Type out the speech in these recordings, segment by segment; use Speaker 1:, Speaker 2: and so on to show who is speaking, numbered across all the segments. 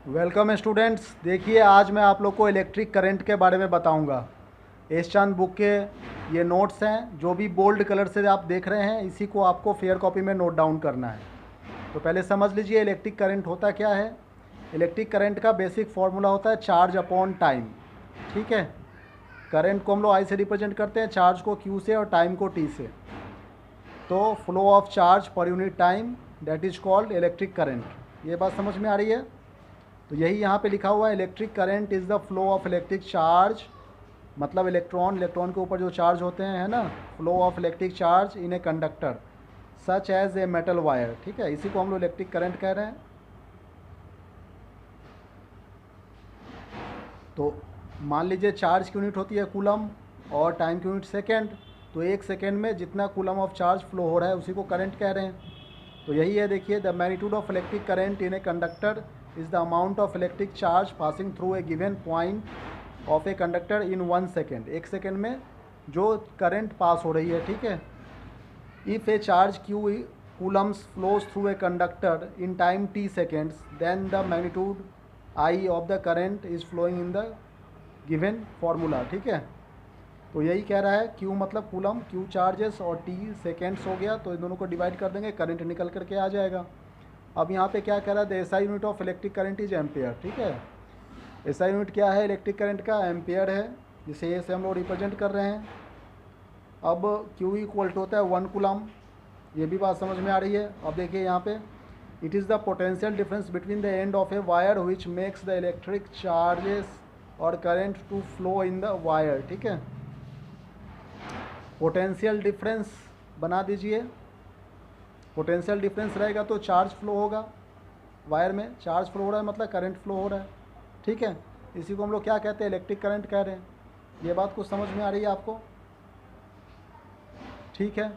Speaker 1: Welcome students. देखिए, आज मैं आप लोग को इलेक्ट्रिक करंट के बारे में बताऊंगा। एसचांद बुक के ये नोट्स हैं, जो भी बोल्ड कलर से आप देख रहे हैं इसी को आपको फेयर कॉपी में नोट डाउन करना है। तो पहले समझ लीजिए इलेक्ट्रिक करंट होता क्या है। इलेक्ट्रिक करंट का बेसिक फार्मूला होता है चार्ज अपॉन टाइम। ठीक है, करंट को हम लोग आई से रिप्रेजेंट करते हैं, चार्ज को क्यू से और टाइम को टी से। तो flow of charge per unit time that is called electric current. ये बात समझ में आ रही है? तो यही यहाँ पे लिखा हुआ है, electric current is the flow of electric charge, मतलब इलेक्ट्रॉन के ऊपर जो चार्ज होते हैं, है ना, flow of electric charge in a conductor such as a metal wire. ठीक है, इसी को हम लोग इलेक्ट्रिक करंट कह रहे हैं। तो मान लीजिए चार्ज की यूनिट होती है कूलम और टाइम की यूनिट सेकेंड। तो एक सेकेंड में जितना कूलम ऑफ चार्ज फ्लो हो रहा है उसी को करंट कह रहे हैं। तो यही है, देखिए, the magnitude of electric current in a conductor is the amount of electric charge passing through a given point of a conductor in 1 second. एक सेकेंड में जो करंट पास हो रही है। ठीक है, if a charge Q coulombs flows through a conductor in time T seconds, then the magnitude I of the current is flowing in the given formula. ठीक है, तो यही कह रहा है, क्यू मतलब कूलम, क्यू चार्जेस और टी सेकेंड्स हो गया, तो इन दोनों को डिवाइड कर देंगे, करंट निकल करके आ जाएगा। अब यहाँ पे क्या कह रहा है, the SI unit of electric current is ampere. ठीक है, एसआई यूनिट क्या है इलेक्ट्रिक करंट का? एम्पेयर है, जिसे ए से हम लोग रिप्रेजेंट कर रहे हैं। अब क्यू इक्वल टू होता है 1 कूलम। ये भी बात समझ में आ रही है? अब देखिए यहाँ पे, it is the potential difference between the end of a wire which makes the electric charges और current to flow in the wire. ठीक है, पोटेंशियल डिफरेंस बना दीजिए। पोटेंशियल डिफरेंस रहेगा तो चार्ज फ्लो होगा, वायर में चार्ज फ्लो हो रहा है मतलब करंट फ्लो हो रहा है। ठीक है, इसी को हम लोग क्या कहते हैं? इलेक्ट्रिक करंट कह रहे हैं। ये बात कुछ समझ में आ रही है आपको? ठीक है,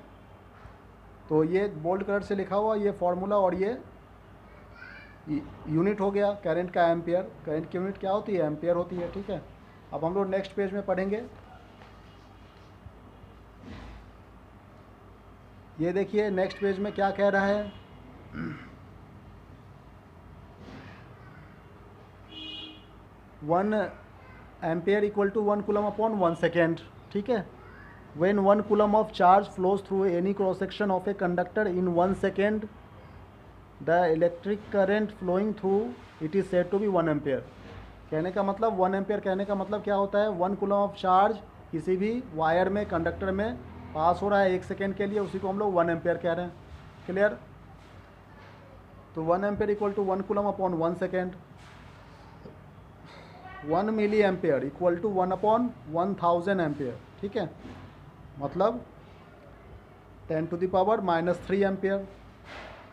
Speaker 1: तो ये बोल्ड कलर से लिखा हुआ ये फॉर्मूला और ये यूनिट हो गया करंट का, एम्पियर। करंट की यूनिट क्या होती है? एम्पियर होती है। ठीक है, अब हम लोग नेक्स्ट पेज में पढ़ेंगे। ये देखिए नेक्स्ट पेज में क्या कह रहा है, 1 ampere equal to 1 coulomb upon 1 second. ठीक है, when 1 कूलम of charge flows through any cross section of a conductor in 1 second, the electric current flowing through it is said to be 1 ampere. कहने का मतलब 1 एम्पेयर कहने का मतलब क्या होता है? 1 कूलम ऑफ चार्ज किसी भी वायर में, कंडक्टर में पास हो रहा है 1 सेकेंड के लिए, उसी को हम लोग 1 एम्पेयर कह रहे हैं। क्लियर? तो 1 ampere equal to 1 coulomb upon 1 second. 1 milli ampere equal to 1/1000 ampere. ठीक है, मतलब 10⁻³ एम्पेयर।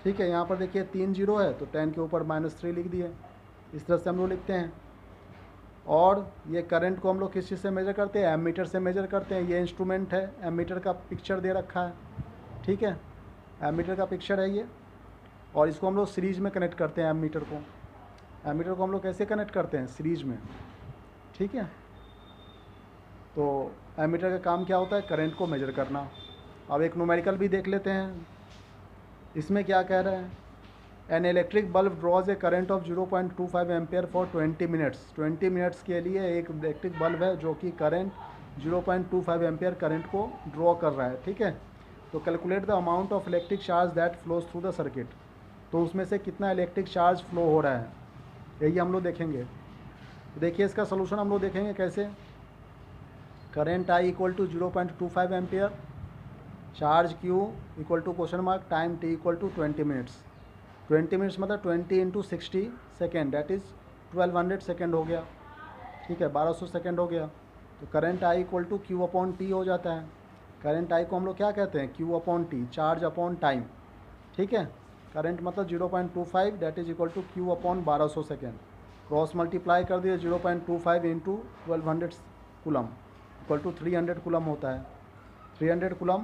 Speaker 1: ठीक है, यहाँ पर देखिए 3 जीरो है तो 10 के ऊपर -3 लिख दिए। इस तरह से हम लोग लिखते हैं। और ये करंट को हम लोग किस चीज़ से मेजर करते हैं? एमीटर से मेजर करते हैं। ये इंस्ट्रूमेंट है, एमीटर का पिक्चर दे रखा है। ठीक है, एमीटर का पिक्चर है ये, और इसको हम लोग सीरीज में कनेक्ट करते हैं। एमीटर को हम लोग कैसे कनेक्ट करते हैं? सीरीज में। ठीक है, तो एमीटर का काम क्या होता है? करंट को मेजर करना। अब एक न्यूमेरिकल भी देख लेते हैं। इसमें क्या कह रहा है, an electric bulb draws a current of 0.25 ampere for 20 minutes. 20 minutes के लिए एक इलेक्ट्रिक बल्ब है जो कि करंट 0.25 एम्पेयर करंट को ड्रॉ कर रहा है। ठीक है, तो calculate the amount of electric charge that flows through the circuit. तो उसमें से कितना इलेक्ट्रिक चार्ज फ्लो हो रहा है, यही हम लोग देखेंगे। देखिए इसका सोल्यूशन हम लोग देखेंगे कैसे। Current I equal to 0.25 ampere, charge Q equal to question mark, time T equal to 20 minutes. 20 minutes मतलब 20 into 60 second, that is 1200 second हो गया। ठीक है, 1200 सेकेंड हो गया। तो current I equal to Q upon T हो जाता है। करंट आई को हम लोग क्या कहते हैं? Q upon T, charge upon time. ठीक है, करंट मतलब 0.25 that is equal to Q upon 1200 second. Cross multiply कर दिए, 0.25 into 1200 coulomb equal to 300 coulomb होता है। 300 coulomb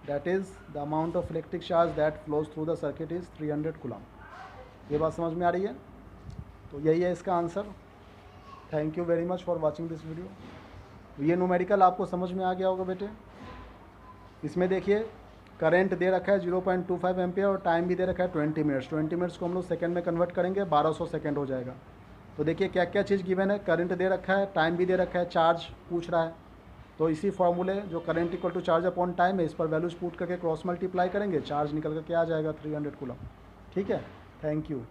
Speaker 1: that is the amount of electric charge that flows through the circuit is 300 coulomb. ये बात समझ में आ रही है? तो यही है इसका answer. Thank you very much for watching this video. ये न्यूमेरिकल आपको समझ में आ गया होगा बेटे। इसमें देखिए करंट दे रखा है 0.25 एम्पियर और टाइम भी दे रखा है 20 मिनट्स। 20 मिनट्स को हम लोग सेकंड में कन्वर्ट करेंगे, 1200 सेकंड हो जाएगा। तो देखिए क्या क्या चीज़ गिवन है, करंट दे रखा है, टाइम भी दे रखा है, चार्ज पूछ रहा है। तो इसी फॉर्मूले जो current equal to charge upon time है, इस पर वैल्यूज पुट करके क्रॉस मल्टीप्लाई करेंगे, चार्ज निकल करके आ जाएगा 300 कूलम। ठीक है, थैंक यू।